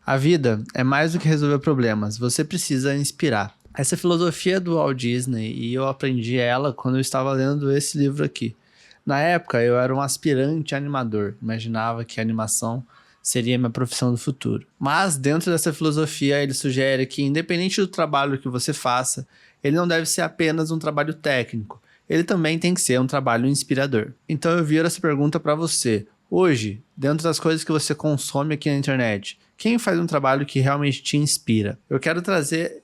A vida é mais do que resolver problemas, você precisa inspirar. Essa filosofia é do Walt Disney e eu aprendi ela quando eu estava lendo esse livro aqui. Na época eu era um aspirante animador, imaginava que a animação seria minha profissão do futuro. Mas dentro dessa filosofia ele sugere que independente do trabalho que você faça, ele não deve ser apenas um trabalho técnico, ele também tem que ser um trabalho inspirador. Então eu viro essa pergunta para você. Hoje, dentro das coisas que você consome aqui na internet, quem faz um trabalho que realmente te inspira? Eu quero trazer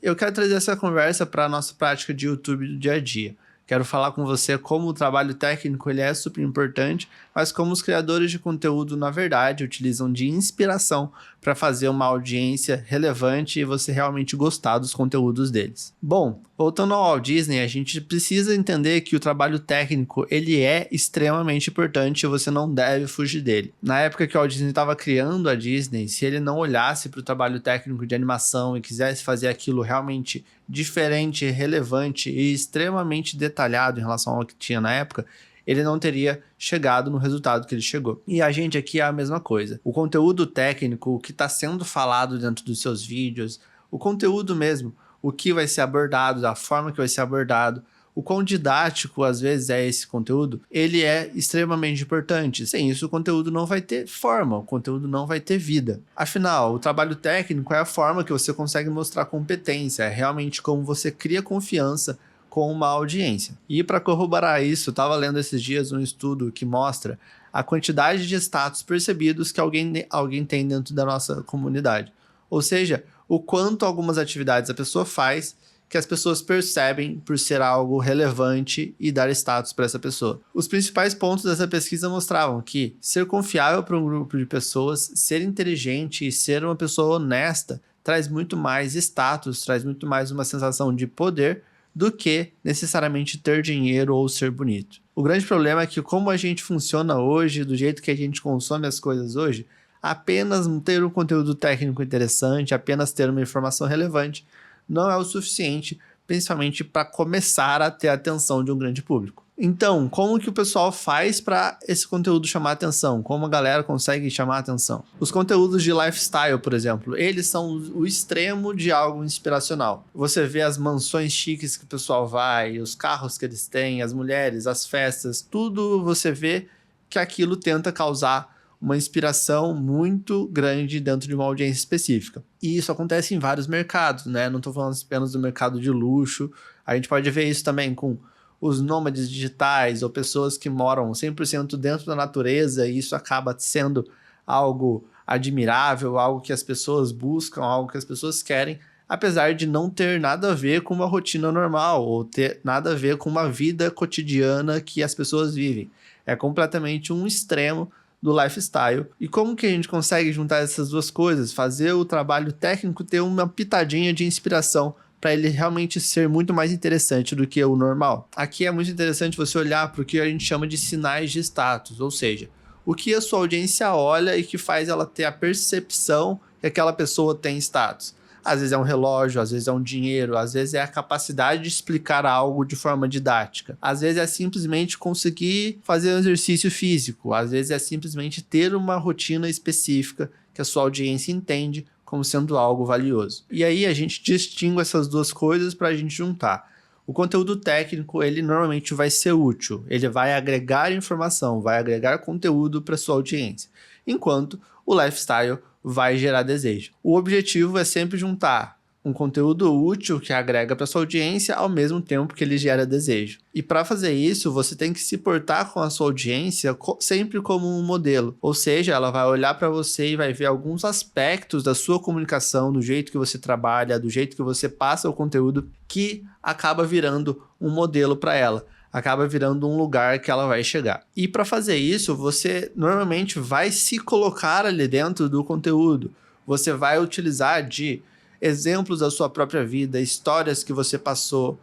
essa conversa para a nossa prática de YouTube do dia a dia. Quero falar com você como o trabalho técnico ele é super importante, mas como os criadores de conteúdo, na verdade, utilizam de inspiração para fazer uma audiência relevante e você realmente gostar dos conteúdos deles. Bom, voltando ao Walt Disney, a gente precisa entender que o trabalho técnico ele é extremamente importante e você não deve fugir dele. Na época que o Walt Disney estava criando a Disney, se ele não olhasse para o trabalho técnico de animação e quisesse fazer aquilo realmente diferente, relevante e extremamente detalhado em relação ao que tinha na época, ele não teria chegado no resultado que ele chegou. E a gente aqui é a mesma coisa. O conteúdo técnico, o que está sendo falado dentro dos seus vídeos, o conteúdo mesmo, o que vai ser abordado, da forma que vai ser abordado, o quão didático às vezes é esse conteúdo, ele é extremamente importante. Sem isso, o conteúdo não vai ter forma, o conteúdo não vai ter vida. Afinal, o trabalho técnico é a forma que você consegue mostrar competência, é realmente como você cria confiança com uma audiência. E para corroborar isso, eu estava lendo esses dias um estudo que mostra a quantidade de status percebidos que alguém tem dentro da nossa comunidade. Ou seja, o quanto algumas atividades a pessoa faz que as pessoas percebem por ser algo relevante e dar status para essa pessoa. Os principais pontos dessa pesquisa mostravam que ser confiável para um grupo de pessoas, ser inteligente e ser uma pessoa honesta traz muito mais status, traz muito mais uma sensação de poder do que necessariamente ter dinheiro ou ser bonito. O grande problema é que como a gente funciona hoje, do jeito que a gente consome as coisas hoje, apenas ter um conteúdo técnico interessante, apenas ter uma informação relevante, não é o suficiente, principalmente para começar a ter a atenção de um grande público. Então, como que o pessoal faz para esse conteúdo chamar a atenção? Como a galera consegue chamar a atenção? Os conteúdos de lifestyle, por exemplo, eles são o extremo de algo inspiracional. Você vê as mansões chiques que o pessoal vai, os carros que eles têm, as mulheres, as festas, tudo você vê que aquilo tenta causar uma inspiração muito grande dentro de uma audiência específica. E isso acontece em vários mercados, né? Não estou falando apenas do mercado de luxo, a gente pode ver isso também com os nômades digitais ou pessoas que moram 100% dentro da natureza e isso acaba sendo algo admirável, algo que as pessoas buscam, algo que as pessoas querem, apesar de não ter nada a ver com uma rotina normal ou ter nada a ver com uma vida cotidiana que as pessoas vivem. É completamente um extremo do lifestyle. E como que a gente consegue juntar essas duas coisas? Fazer o trabalho técnico ter uma pitadinha de inspiração para ele realmente ser muito mais interessante do que o normal. Aqui é muito interessante você olhar para o que a gente chama de sinais de status, ou seja, o que a sua audiência olha e que faz ela ter a percepção que aquela pessoa tem status. Às vezes é um relógio, às vezes é um dinheiro, às vezes é a capacidade de explicar algo de forma didática. Às vezes é simplesmente conseguir fazer um exercício físico, às vezes é simplesmente ter uma rotina específica que a sua audiência entende como sendo algo valioso. E aí a gente distingue essas duas coisas para a gente juntar. O conteúdo técnico, ele normalmente vai ser útil, ele vai agregar informação, vai agregar conteúdo para sua audiência, enquanto o lifestyle vai gerar desejo. O objetivo é sempre juntar um conteúdo útil que agrega para sua audiência ao mesmo tempo que ele gera desejo. E para fazer isso, você tem que se portar com a sua audiência sempre como um modelo. Ou seja, ela vai olhar para você e vai ver alguns aspectos da sua comunicação, do jeito que você trabalha, do jeito que você passa o conteúdo, que acaba virando um modelo para ela. Acaba virando um lugar que ela vai chegar. E para fazer isso, você normalmente vai se colocar ali dentro do conteúdo. Você vai utilizar de exemplos da sua própria vida, histórias que você passou,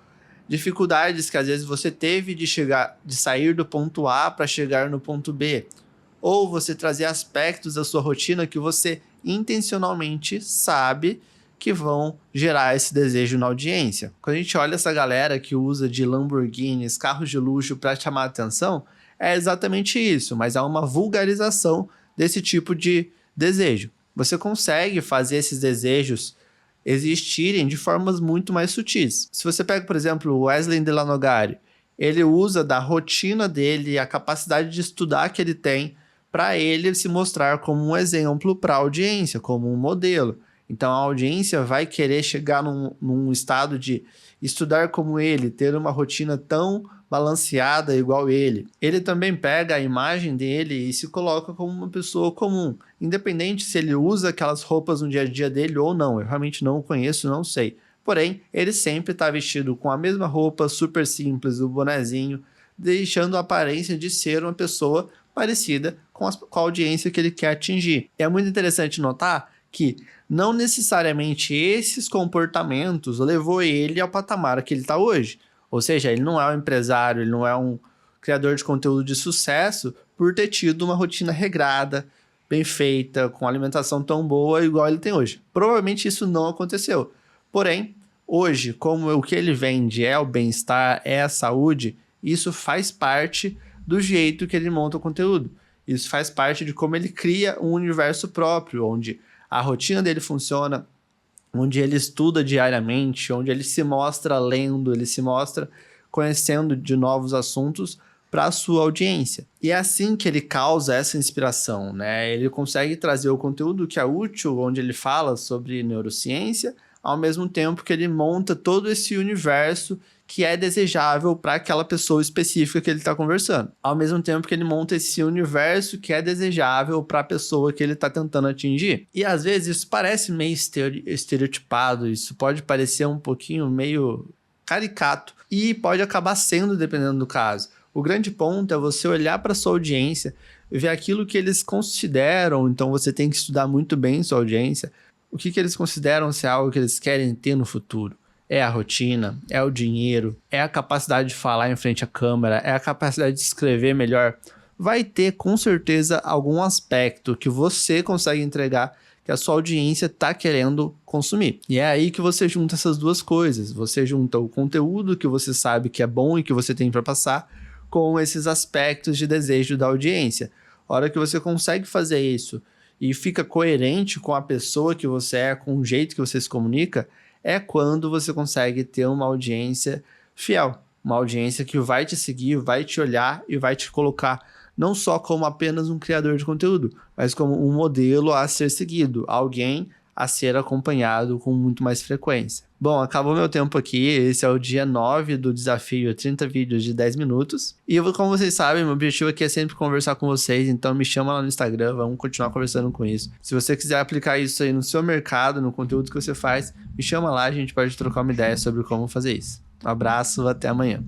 dificuldades que às vezes você teve de sair do ponto A para chegar no ponto B. Ou você trazer aspectos da sua rotina que você intencionalmente sabe que vão gerar esse desejo na audiência. Quando a gente olha essa galera que usa de Lamborghinis, carros de luxo para chamar a atenção, é exatamente isso, mas há uma vulgarização desse tipo de desejo. você consegue fazer esses desejos existirem de formas muito mais sutis. Se você pega, por exemplo, o Wesley Delanogari, ele usa da rotina dele, a capacidade de estudar que ele tem, para ele se mostrar como um exemplo para a audiência, como um modelo. Então a audiência vai querer chegar num estado de estudar como ele, ter uma rotina tão balanceada igual ele. Ele também pega a imagem dele e se coloca como uma pessoa comum, independente se ele usa aquelas roupas no dia a dia dele ou não. Eu realmente não o conheço, não sei. Porém, ele sempre está vestido com a mesma roupa, super simples, o bonezinho, deixando a aparência de ser uma pessoa parecida com a audiência que ele quer atingir. É muito interessante notar que não necessariamente esses comportamentos levou ele ao patamar que ele está hoje. Ou seja, ele não é um empresário, ele não é um criador de conteúdo de sucesso por ter tido uma rotina regrada, bem feita, com alimentação tão boa igual ele tem hoje. Provavelmente isso não aconteceu. Porém, hoje, como o que ele vende é o bem-estar, é a saúde, isso faz parte do jeito que ele monta o conteúdo. Isso faz parte de como ele cria um universo próprio, onde a rotina dele funciona, onde ele estuda diariamente, onde ele se mostra lendo, ele se mostra conhecendo de novos assuntos para a sua audiência. E é assim que ele causa essa inspiração, né? Ele consegue trazer o conteúdo que é útil, onde ele fala sobre neurociência, ao mesmo tempo que ele monta todo esse universo que é desejável para aquela pessoa específica que ele está conversando. Ao mesmo tempo que ele monta esse universo que é desejável para a pessoa que ele está tentando atingir. E às vezes isso parece meio estereotipado, isso pode parecer um pouquinho meio caricato e pode acabar sendo, dependendo do caso. O grande ponto é você olhar para sua audiência e ver aquilo que eles consideram, então você tem que estudar muito bem sua audiência, o que eles consideram ser algo que eles querem ter no futuro. É a rotina, é o dinheiro, é a capacidade de falar em frente à câmera, é a capacidade de escrever melhor. Vai ter com certeza algum aspecto que você consegue entregar que a sua audiência está querendo consumir. E é aí que você junta essas duas coisas. Você junta o conteúdo que você sabe que é bom e que você tem para passar com esses aspectos de desejo da audiência. A hora que você consegue fazer isso e fica coerente com a pessoa que você é, com o jeito que você se comunica, é quando você consegue ter uma audiência fiel. Uma audiência que vai te seguir, vai te olhar e vai te colocar não só como apenas um criador de conteúdo, mas como um modelo a ser seguido, alguém a ser acompanhado com muito mais frequência. Bom, acabou meu tempo aqui, esse é o dia 9 do desafio 30 vídeos de 10 minutos. E como vocês sabem, meu objetivo aqui é sempre conversar com vocês, então me chama lá no Instagram, vamos continuar conversando com isso. Se você quiser aplicar isso aí no seu mercado, no conteúdo que você faz, me chama lá, a gente pode trocar uma ideia sobre como fazer isso. Um abraço, até amanhã.